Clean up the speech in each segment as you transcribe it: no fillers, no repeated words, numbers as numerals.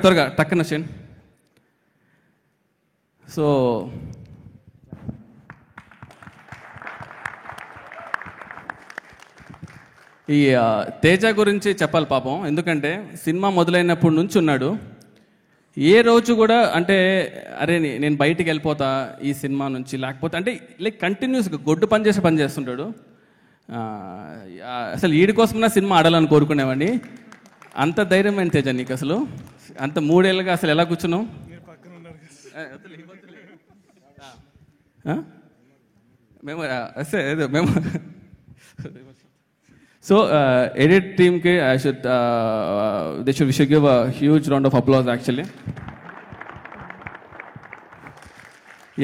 త్వరగా టక్కన వచ్చేయండి. సో ఈ తేజ గురించి చెప్పాలి పాపం. ఎందుకంటే సినిమా మొదలైనప్పటి నుంచి ఉన్నాడు. ఏ రోజు కూడా అంటే అరే నేను బయటికి వెళ్ళిపోతా ఈ సినిమా నుంచి, లేకపోతే అంటే లైక్ కంటిన్యూస్గా గొడ్డు పని చేస్తుంటాడు. అసలు వీడి కోసమైనా సినిమా ఆడాలని కోరుకునేవాడిని. అంత ధైర్యమైన తేజ నీకు అసలు. అంత 3 ఏళ్ళుగా అసలు ఎలా కూర్చున్నావు? మేము సో ఎడిట్ టీమ్కి they should give a huge round of applause actually.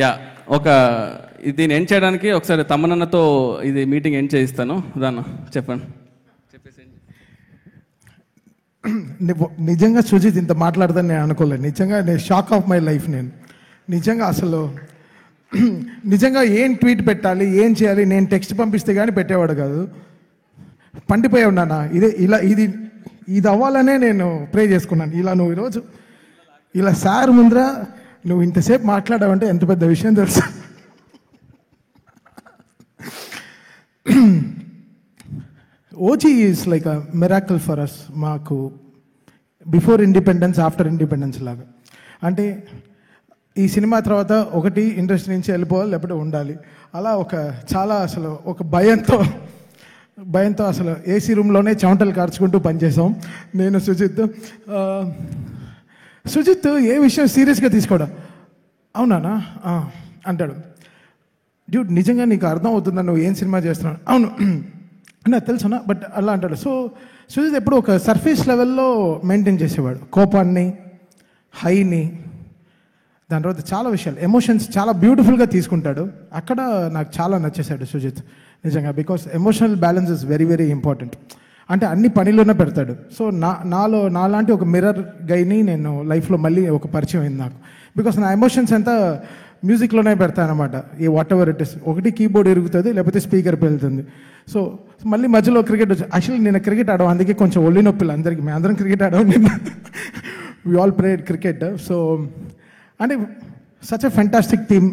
Yeah, దీన్ని ఎండ్ చేయడానికి ఒకసారి తమ్మనన్నతో ఇది మీటింగ్ ఎండ్ చేయిస్తాను. దాన్ని చెప్పండి. నిజంగా సుజిత్ ఇంత మాట్లాడతాను నేను అనుకోలేదు. నిజంగా నేను షాక్ ఆఫ్ మై లైఫ్. నేను నిజంగా అసలు నిజంగా ఏం ట్వీట్ పెట్టాలి, ఏం చేయాలి, నేను టెక్స్ట్ పంపిస్తే కానీ పెట్టేవాడు కాదు. పండిపోయి ఉన్నానా ఇది అవ్వాలనే నేను ప్రే చేసుకున్నాను. ఇలా నువ్వు ఈరోజు ఇలా సార్ ముందర నువ్వు ఇంతసేపు మాట్లాడావంటే ఎంత పెద్ద విషయం తెలుసు. OG is like a miracle for us. మాకు బిఫోర్ ఇండిపెండెన్స్, ఆఫ్టర్ ఇండిపెండెన్స్ లాగా. అంటే ఈ సినిమా తర్వాత ఒకటి ఇండస్ట్రీ నుంచి వెళ్ళిపోవాలి, లేకపోతే ఉండాలి. అలా చాలా అసలు ఒక భయంతో అసలు ఏసీ రూమ్లోనే చెమటలు కార్చుకుంటూ పనిచేసాం నేను సుజిత్ ఏ విషయం సీరియస్గా తీసుకోవడం. అవునానా అంటాడు. డ్యూడ్ నిజంగా నీకు అర్థం అవుతుందా నువ్వు ఏం సినిమా చేస్తున్నావు? అవును నాకు తెలుసునా, బట్ అలా అంటాడు. సో సుజిత్ ఎప్పుడు ఒక సర్ఫేస్ లెవెల్లో మెయింటైన్ చేసేవాడు. కోపాన్ని, హైని, దాని తర్వాత చాలా విషయాలు, ఎమోషన్స్ చాలా బ్యూటిఫుల్గా తీసుకుంటాడు. అక్కడ నాకు చాలా నచ్చేశాడు సుజిత్ నిజంగా. Because emotional balance is very very important. అంటే అన్ని పనిలోనే పెడతాడు. సో నాలాంటి ఒక మిర్రర్ గైని నేను లైఫ్లో మళ్ళీ ఒక పరిచయం అయింది నాకు. బికాస్ నా ఎమోషన్స్ అంతా మ్యూజిక్లోనే పెడతాను అనమాట. ఈ వాట్ ఎవర్ ఇట్ ఇస్. ఒకటి కీబోర్డ్ ఇరుగుతుంది, లేకపోతే స్పీకర్ వెళ్తుంది. సో మళ్ళీ మధ్యలో క్రికెట్ వచ్చి, యాక్చువల్లీ నేను క్రికెట్ ఆడాం, అందుకే కొంచెం ఒళ్ళు నొప్పిలు అందరికీ. మేము అందరం క్రికెట్ ఆడాం, we all played cricket. So అంటే సచ్ ఎ ఫెంటాస్టిక్ టీమ్.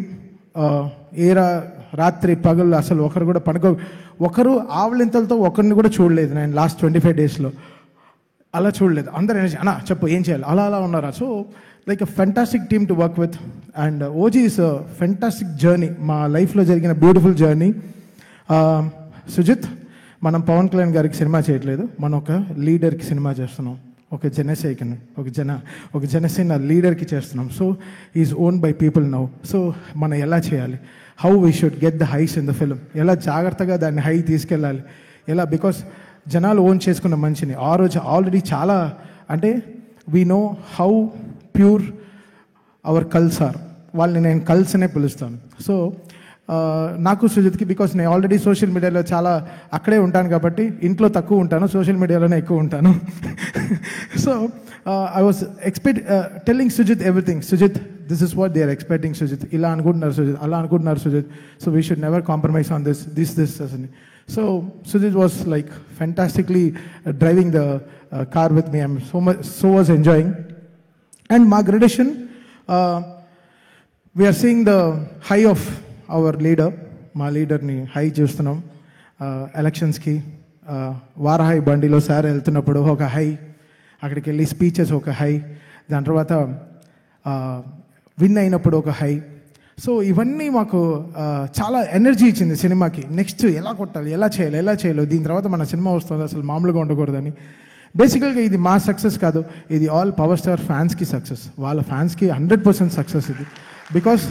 రాత్రి పగలు అసలు ఒకరు కూడా ఒకరు ఆవలింతలతో ఒకరిని కూడా చూడలేదు నేను లాస్ట్ 25 డేస్లో. అలా చూడలేదు. అందరూ అన్నా చెప్పు ఏం చేయాలి, అలా ఉన్నారా. So like a fantastic team to work with. And OG is a fantastic journey, మా లైఫ్లో జరిగిన బ్యూటిఫుల్ జర్నీ. సుజిత్, మనం పవన్ కళ్యాణ్ గారికి సినిమా చేయట్లేదు, మనం ఒక లీడర్కి సినిమా చేస్తున్నాం. ఒక జనసేన లీడర్కి చేస్తున్నాం. So is own by people now. So మనం ఎలా చేయాలి, how we should get the highs in the film, ఎలా జాగ్రత్తగా దాన్ని హై తీసుకెళ్ళాలి, ఎలా. బికాస్ జనాలు ఓన్ చేసుకున్న మనిషిని ఆ రోజు ఆల్రెడీ చాలా అంటే we know how pure our cults are. వాళ్ళని నేను కల్స్ అనే పిలుస్తాను. సో నాకు సుజిత్కి, బికాస్ నేను ఆల్రెడీ సోషల్ మీడియాలో చాలా అక్కడే ఉంటాను కాబట్టి ఇంట్లో తక్కువ ఉంటాను, సోషల్ మీడియాలోనే ఎక్కువ ఉంటాను. So I was telling Sujith everything. Sujith, this is what they are expecting. Sujith ఇలా అనుకుంటున్నారు, సుజిత్ అలా అనుకుంటున్నారు Sujith. So we should never compromise on this అని. So Sujith was like fantastically driving the car with me. I'm so was enjoying. And మా graduation we are seeing the high of our leader. మా లీడర్ని high చూస్తున్నాం. ఎలక్షన్స్కి వారాహి బండిలో సార్ వెళ్తున్నప్పుడు ఒక high, అక్కడికి వెళ్ళి స్పీచెస్ ఒక హై, దాని తర్వాత విన్ అయినప్పుడు ఒక హై. సో ఇవన్నీ మాకు చాలా ఎనర్జీ ఇచ్చింది సినిమాకి. నెక్స్ట్ ఎలా కొట్టాలి, ఎలా చేయాలి, దీని తర్వాత మన సినిమా వస్తుంది, అసలు మామూలుగా ఉండకూడదని. బేసికల్గా ఇది మా సక్సెస్ కాదు, ఇది ఆల్ పవర్ స్టార్ ఫ్యాన్స్కి సక్సెస్. వాళ్ళ ఫ్యాన్స్కి 100% సక్సెస్ ఇది. Because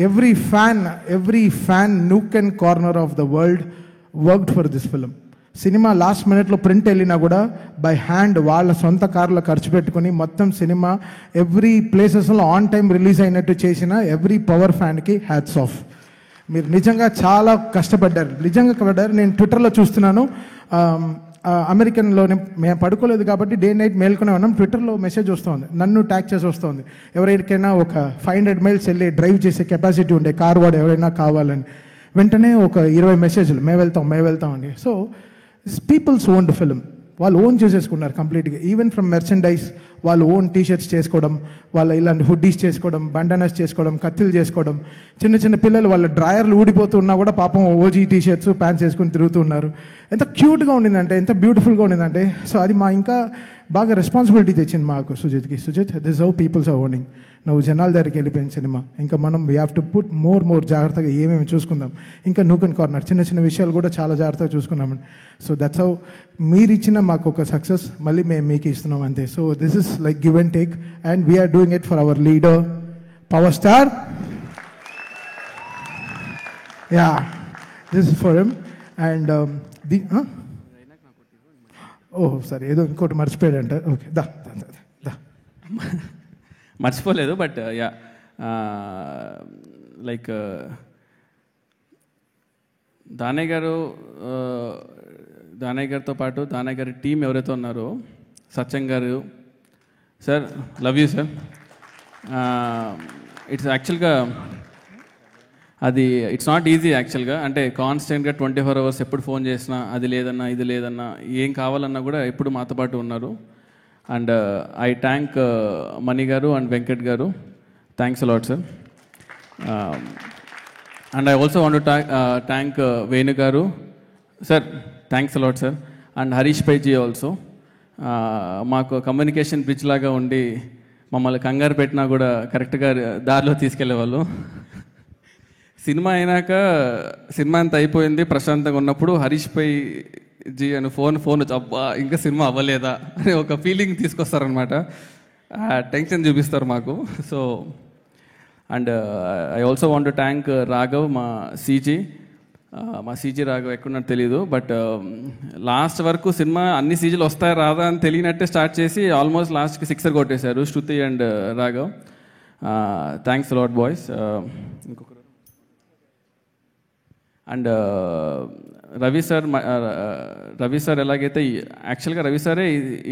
every fan nook and corner of the world worked for this film. Cinema last మినిట్లో ప్రింట్ వెళ్ళినా కూడా బై హ్యాండ్ వాళ్ళ సొంత కార్లో ఖర్చు పెట్టుకుని మొత్తం సినిమా ఎవ్రీ ప్లేసెస్లో ఆన్ టైం రిలీజ్ అయినట్టు చేసిన ఎవ్రీ పవర్ ఫ్యాన్కి హ్యాట్స్ ఆఫ్. మీరు నిజంగా చాలా కష్టపడ్డారు. నేను ట్విట్టర్లో చూస్తున్నాను, అమెరికన్లోనే మేము పడుకోలేదు కాబట్టి డే నైట్ మేల్కొనే ఉన్నాం. ట్విట్టర్లో మెసేజ్ వస్తుంది, నన్ను ట్యాగ్ చేసి వస్తుంది, ఎవరికైనా ఒక 500 మైల్స్ వెళ్ళి డ్రైవ్ చేసే కెపాసిటీ ఉండే కార్ వాడు ఎవరైనా కావాలని. వెంటనే ఒక 20 మెసేజ్లు, మేము వెళ్తాం అండి. So peoples owned film. వాళ్ళు ఓన్ చేసేసుకున్నారు కంప్లీట్గా. ఈవెన్ ఫ్రమ్ మెర్చండైజ్ వాళ్ళు ఓన్ టీషర్ట్స్ చేసుకోవడం, వాళ్ళ ఇలాంటి హుడ్డీస్ చేసుకోవడం, బండనాస్ చేసుకోవడం, కత్తిలు చేసుకోవడం. చిన్న చిన్న పిల్లలు వాళ్ళ డ్రాయర్లు ఊడిపోతున్నా కూడా పాపం ఓజీ టీషర్ట్స్ ప్యాంట్స్ వేసుకుని తిరుగుతూ ఉన్నారు. ఎంత క్యూట్గా ఉండిందంటే, ఎంత బ్యూటిఫుల్గా ఉండిందంటే. సో అది మా ఇంకా బాగా రెస్పాన్సిబిలిటీ తెచ్చింది మాకు సుజిత్కి. Sujith, this how peoples are owning. నువ్వు జనాల దగ్గరికి వెళ్ళిపోయిన సినిమా ఇంకా మనం we have to put more జాగ్రత్తగా ఏమేమి చూసుకుందాం. ఇంకా నూకన్ కార్నర్ చిన్న చిన్న విషయాలు కూడా చాలా జాగ్రత్తగా చూసుకున్నామండి. సో దట్స్ హౌ మీరు ఇచ్చిన మాకు ఒక సక్సెస్ మళ్ళీ మేము మీకు ఇస్తున్నాం అంతే. So this is like give and take and we're doing it for our leader power star. Yeah, this is for him. And సరే ఏదో ఇంకోటి మర్చిపోయాడంట. ఓకే, దా మర్చిపోలేదు, బట్ యా, లైక్ దానయ్య గారితో పాటు దానయ్య గారి టీం ఎవరైతే ఉన్నారో, సత్యం గారు sir, love you sir. It's యాక్చువల్గా అది ఇట్స్ నాట్ ఈజీ యాక్చువల్గా. అంటే కాన్స్టెంట్గా 24 hours ఎప్పుడు ఫోన్ చేసినా అది లేదన్నా ఇది లేదన్నా ఏం కావాలన్నా కూడా ఎప్పుడు మాతో పాటు ఉన్నారు. అండ్ ఐ థ్యాంక్ మణి గారు and Venkat garu, thanks a lot sir. And I also want to thank Venu garu sir, thanks a lot sir. And Harish Paiji also మాకు కమ్యూనికేషన్ బ్రిడ్జ్ లాగా ఉండి మమ్మల్ని కంగారు పెట్టినా కూడా కరెక్ట్గా దారిలో తీసుకెళ్లేవాళ్ళు. సినిమా అయినాక సినిమా అంతా అయిపోయింది ప్రశాంతంగా ఉన్నప్పుడు హరీష్ పై జీ అని ఫోన్ వచ్చి అబ్బా ఇంకా సినిమా అవ్వలేదా అని ఒక ఫీలింగ్ తీసుకొస్తారనమాట. టెన్షన్ చూపిస్తారు మాకు. So and I also want to thank Raghav, మా సీజీ రాఘవ్ ఎక్కడున్నట్టు తెలీదు, బట్ లాస్ట్ వరకు సినిమా అన్ని సీజీలు వస్తాయి రాదా అని తెలియనట్టే స్టార్ట్ చేసి ఆల్మోస్ట్ లాస్ట్కి 6 కొట్టేశారు Shruti and Raghav. Thanks lot boys. ఇంకొకరు అండ్ రవి సార్ ఎలాగైతే యాక్చువల్గా రవి సారే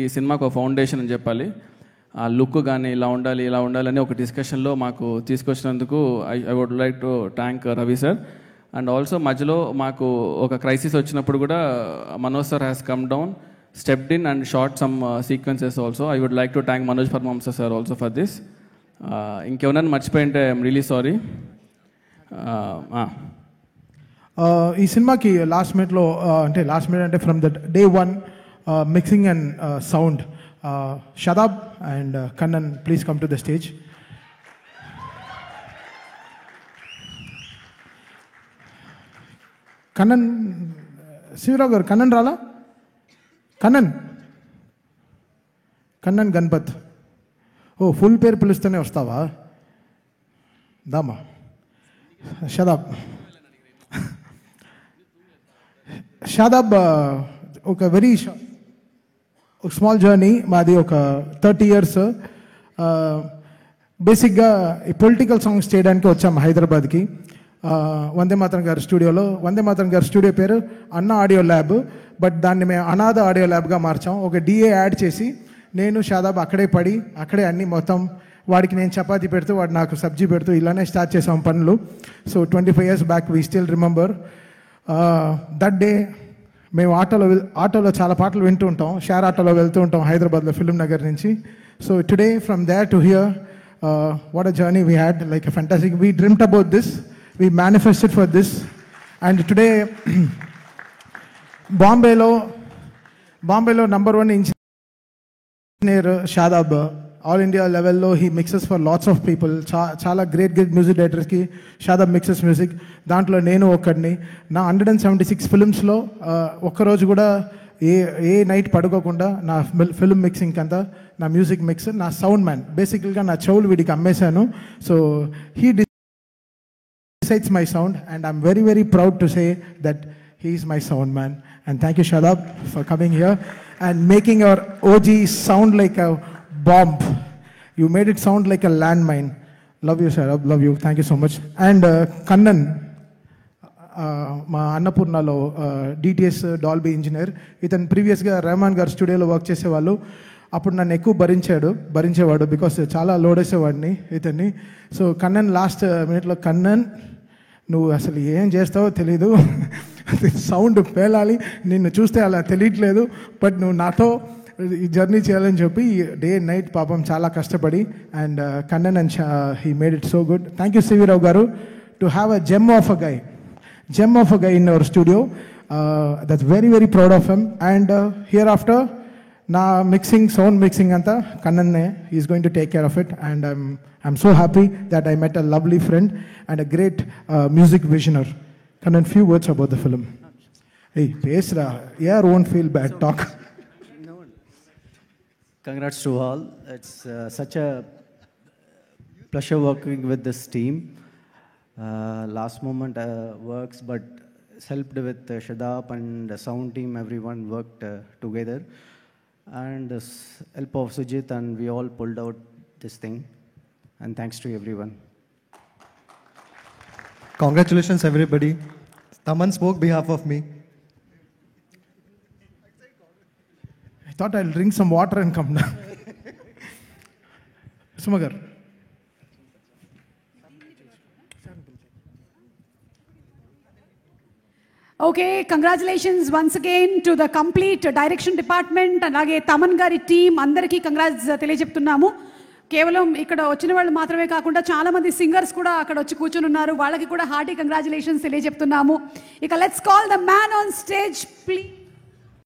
ఈ సినిమాకు ఒక ఫౌండేషన్ అని చెప్పాలి. ఆ లుక్ కానీ ఇలా ఉండాలి అని ఒక డిస్కషన్లో మాకు తీసుకొచ్చినందుకు I would like to thank Ravi sir. And also మధ్యలో మాకు ఒక క్రైసిస్ వచ్చినప్పుడు కూడా Manoj sir has come down, stepped in and shot some sequences also. I would like to thank Manoj Paramahamsa sir also for this. ఇంకెవరైనా మర్చిపోయింటే ఐఎమ్ రియలీ సారీ. ఈ సినిమాకి last minute అంటే from the day 1 mixing and sound Shadab and Kannan, please come to the stage. Kannan, Sivarao గారు, కన్నన్ రాలా? కన్నన్ గణపత్. ఓ, full పేరు పిలుస్తూనే వస్తావా? దామా షాదాబ్ ఒక వెరీ స్మాల్ జర్నీ మాది, ఒక 30 years. బేసిక్గా ఈ పొలిటికల్ సాంగ్స్ చేయడానికి వచ్చాము హైదరాబాద్కి, వందే మాతరం గారి స్టూడియోలో. వందే మాతరం గారి స్టూడియో పేరు అన్న ఆడియో ల్యాబ్, బట్ దాన్ని మేము అనాథ ఆడియో ల్యాబ్గా మార్చాం. ఒక డిఏ యాడ్ చేసి నేను షాదాబ్ అక్కడే పడి అక్కడే అన్ని మొత్తం వాడికి నేను చపాతీ పెడుతూ వాడు నాకు సబ్జీ పెడుతూ ఇలానే స్టార్ట్ చేసాం పనులు. So 25 years back we still remember that day. మేము ఆటోలో చాలా పాటలు వింటూ ఉంటాం, షేర్ ఆటోలో వెళ్తూ ఉంటాం హైదరాబాద్లో ఫిల్మ్ నగర్ నుంచి. So today from there to here, what a journey we had, like a fantastic. We dreamed about this, we manifested for this, and today బాంబేలో #1 ఇంజనీర్ షాదాబ్. ఆల్ ఇండియా లెవెల్లో he mixes for lots of people. చాలా great music డైరెక్టర్స్కి Shadab mixes music. దాంట్లో నేను ఒకడిని. నా 176 ఫిల్మ్స్లో ఒక్కరోజు కూడా ఏ నైట్ పడుకోకుండా నా ఫిల్మ్ మిక్సింగ్ అంతా, నా మ్యూజిక్ మిక్స్, నా సౌండ్ మ్యాన్. బేసికల్గా నా చెవులు వీడికి అమ్మేశాను. So he decides my sound, and I'm very, very proud to say that he is my sound man. And thank you, Shadab, for coming here and making our OG sound like a bomb. You made it sound like a landmine. Love you, Shadab. Love you. Thank you so much. And Kannan, మా అన్నపూర్ణలో DTS Dolby engineer. ఇతను ప్రీవియస్గా రెహమాన్ గారు స్టూడియోలో work చేసేవాళ్ళు. అప్పుడు నన్ను ఎక్కువ భరించేవాడు because చాలా లోడ్ వేసేవాడిని ఇతన్ని. సో కన్నన్ లాస్ట్ మినిట్లో, కన్నన్ నువ్వు అసలు ఏం చేస్తావో తెలీదు, సౌండ్ పేలాలి, నిన్ను చూస్తే అలా తెలియట్లేదు, బట్ నువ్వు నాతో ఈ జర్నీ చేయాలని చెప్పి డే అండ్ నైట్ పాపం చాలా కష్టపడి and Kannan and he made it so good. Thank you CV Rao garu to have a gem of a guy in our studio. That's very very proud of him. And here after నా mixing, sound mixing అంతా కన్నన్నే, is going to take care of it. And I'm so happy that I met a lovely friend and a great music visionary. Kannan, few words about the film. Hey, pesra, yeah, won't feel bad, talk. Congrats to all. It's such a pleasure working with this team. Last moment works, but helped with Shadab and the sound team, everyone worked together. And the help of Sujit, and we all pulled out this thing. And thanks to everyone. Congratulations, everybody. Taman spoke behalf of me. I thought I'll drink some water and come down. Sumagar. Okay, congratulations once again to the complete direction department and అలాగే తమన్ గారి team అందరికీ congrats తెలియజెప్తున్నాము. కేవలం ఇక్కడ వచ్చిన వాళ్ళు మాత్రమే కాకుండా చాలా మంది సింగర్స్ కూడా అక్కడ వచ్చి కూర్చుని ఉన్నారు, వాళ్ళకి కూడా హార్టీ కంగ్రాచులేషన్స్ తెలియజెప్తున్నాము. ఇక let's call the man on stage please.